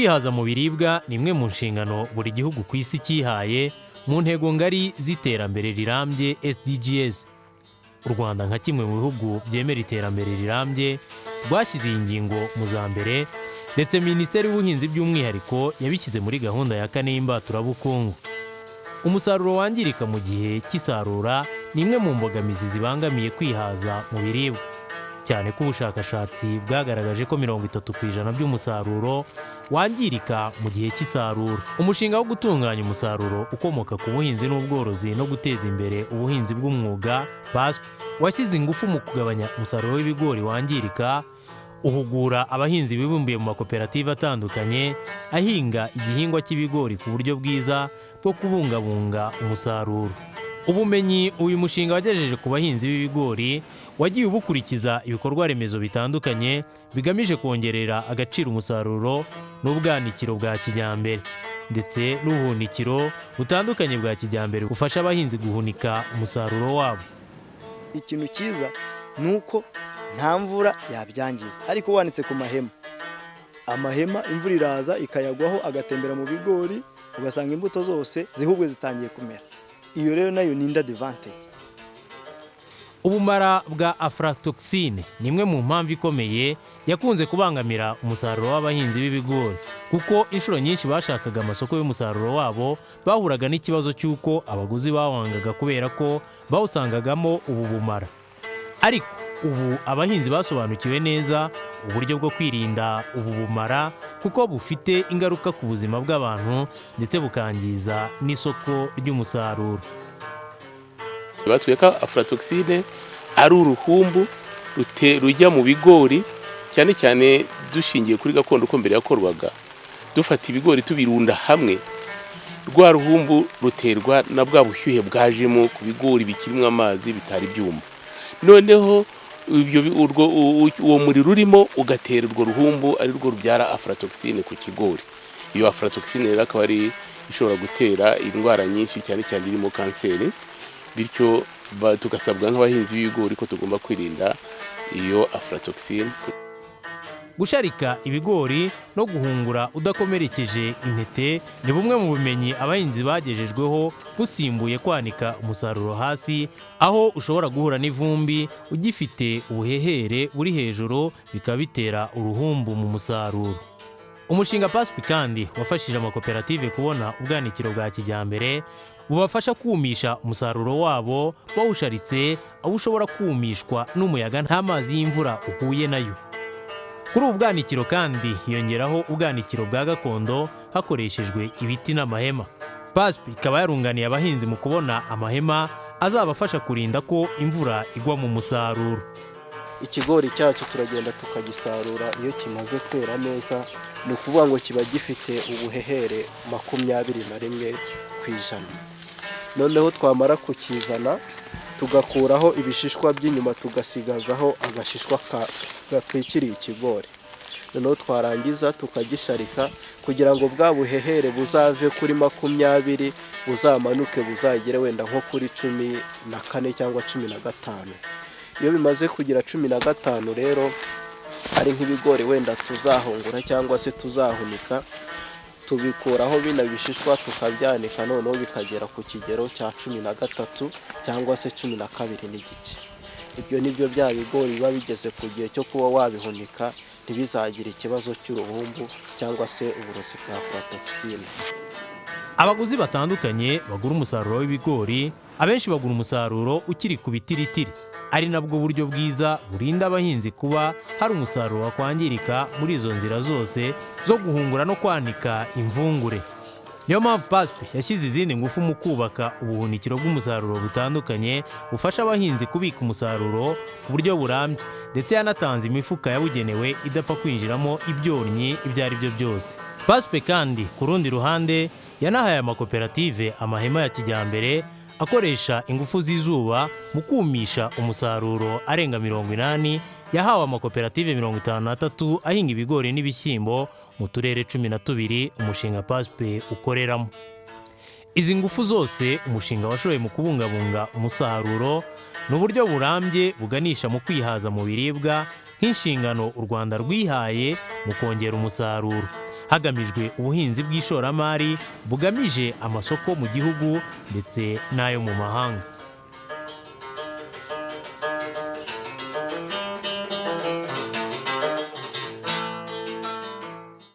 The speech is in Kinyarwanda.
Kwihaza mu biribwa ni imwe mu nshingano buri gihugu ku isi cyihaye mu ntego ngari z'iterambere rirambye SDGs. U Rwanda nka kimwe mu bihugu byemera iterambere rirambye rwashyize iyi ngingo mu za mbere, ndetse Minisiteri y'Ubuhinzi by'umwihariko yabishyize muri gahunda ya 4 y'imbaturabukungu. Umusaruro wangirika mu gihe cy'isarura ni imwe mu mbogamizi zibangamiye kwihaza mu biribwa, cyane ko ubushakashatsi bwagaragaje ko 30% by'umusaruro wangirika mu gihe cy'isarura. Umushinga wo gutunganya umusaruro ukomoka ku buhinzi n'ubworozi no guteza imbere ubuhinzi bw'umwuga PASP washyize ingufu mu kugabanya umusaruro w'ibigori wangirika, uhugura abahinzi bibumbiye mu makoperative atandukanye ahinga igihingwa cy'ibigori ku buryo bwiza bwo kubungabunga umusaruro. Ubumenyi uyu mushinga wagejeje ku bahinzi b'ibigori wagiye ubukurikiza ibikorwa remezo bitandukanye bigamije kongerera agaciro umusaruro n'ubwanikiro bwa kijyambere, ndetse n'ubuhunikiro butandukanye bwa kijyambere bufasha abahinzi guhunika umusaruro wabo. Ikintu cyiza nuko nta mvura yabyangiza, ariko wanitse ku amahema imvura iraza ikayagwaho agatembera mu bigori, ugasanga imbuto zose zihubwe zitangiye kumera. Iyo rero nayo ni advantage. Ubumara bwa aflatoxine ni imwe mu mpamvu ikomeye yakunze kubangamira umusaruro w'abahinzi b'ibigori, kuko inshuro nyinshi bashakaga amasoko y'umusaruro wabo bahuraga n'ikibazo cy'uko abaguzi bawangaga kubera ko bawusangagamo ubu bumara. Ariko ubu abahinzi basobanukiwe neza uburyo bwo kwirinda ubu bumara, kuko bufite ingaruka ku buzima bw'abantu ndetse bukangiza n'isoko ry'umusaruro. Batwiye ko aflatoxine ari uruhumbu rujya mu bigori, cyane cyane dushingiye kuri gakondo uko mbere yakorwaga. Dufata ibigori tubirunda hamwe, rwa ruhumbu ruterwa na bwa bushyuhe bwajemo ku bigori bikirimo amazi bitari byuma. Noneho uwo muriro urimo ugatera urwo ruhumbu, ari rwo rubyara aflatoxine ku kigori. Iyo aflatoxine rero akaba ari ishobora gutera indwara nyinshi, cyane cyane irimo kanseri. Bityo tugasabwa nk'abahinzi b'ibigori ko tugomba kwirinda iyo aflatoxine. Gusharika ibigori no guhungura udakomerekeje intete ni bumwe mu bumenyi abahinzi bagejejweho, busimbuye kwanika umusaruro hasi, aho ushobora guhura n'ivumbi ugifite ubuhehere buri hejuru, bikaba bitera uruhumbu mu musaruro. Umushinga PASP kandi wafashije amakoperative kubona ubwanikiro bwa kijyambere bubafasha kumisha umusaruro wabo bawusharitse, aho ushobora kumishwa n'umuyaga nta mazi y'imvura uhuye nayo. Kuri ubu bwanikiro kandi hiyongeraho ubwanikiro bwa gakondo hakoreshejwe ibiti n'amahema. PASP ikaba yarunganiye abahinzi mu kubona amahema azabafasha kurinda ko imvura igwa mu musaruro. Ikigori cyacu turagenda tukagisarura iyo kimaze kwera neza, ni ukuvuga ngo kiba gifite ubuhehere 21%. Noneho twamara kukizana tugakuraho ibishishwa by'inyuma tugasigazaho agashishwa gatwikiriye ikigori. Noneho twarangiza tukagisharika kugira ngo bwa buhehere buzave kuri 20 buzamanuke buzagere wenda nko kuri 14 cyangwa 15. Iyo bimaze kugira 15 rero ari nk'ibigori wenda tuzahungura cyangwa se tuzahunika, tubikuraho bina bishishwa tukabyanika, noneho bikagera ku kigero cya 13 cyangwa se 12 n'igice. Ibyo nibyo bya bigori biba bigeze ku gihe cyo kuba wabihunika, ntibizagira ikibazo cy'uruhumbu cyangwa se uburozi bwa aflatoxine. Abaguzi batandukanye bagura umusaruro w'ibigori, abenshi bagura umusaruro ukiri ku bitiritiri, ari nabwo buryo bwiza burinda abahinzi kuba hari umusaruro wakwangirika muri izo nzira zose zo guhungura no kwanika imvungure. Niyo mpamvu PASP yashyize izindi ngufu mu kubaka ubuhunikiro bw'umusaruro butandukanye bufasha abahinzi kubika umusaruro ku buryo burambye, ndetse yanatanze imifuka yabugenewe idapfa kwinjiramo ibyonnyi ibyo ari byo byose. PASP kandi ku rundi ruhande yanahaye amakoperative amahema ya kijyambere akoresha ingufu z'izuba mu kumisha umusaruro arenga 80. Yahawe amakoperative 53 ahinga ibigori n'ibishyimbo mu turere 12 umushinga PASP ukoreramo. Izi ngufu zose umushinga washoboye mu kubungabunga umusaruro n'uburyo burambye buganisha mu kwihaza mu biribwa, nk'inshingano u Rwanda rwihaye mu kongera umusaruro. hagamijwe ubuhinzi bw'ishoramari bugamije amasoko mu gihugu ndetse n'ayo mu mahanga.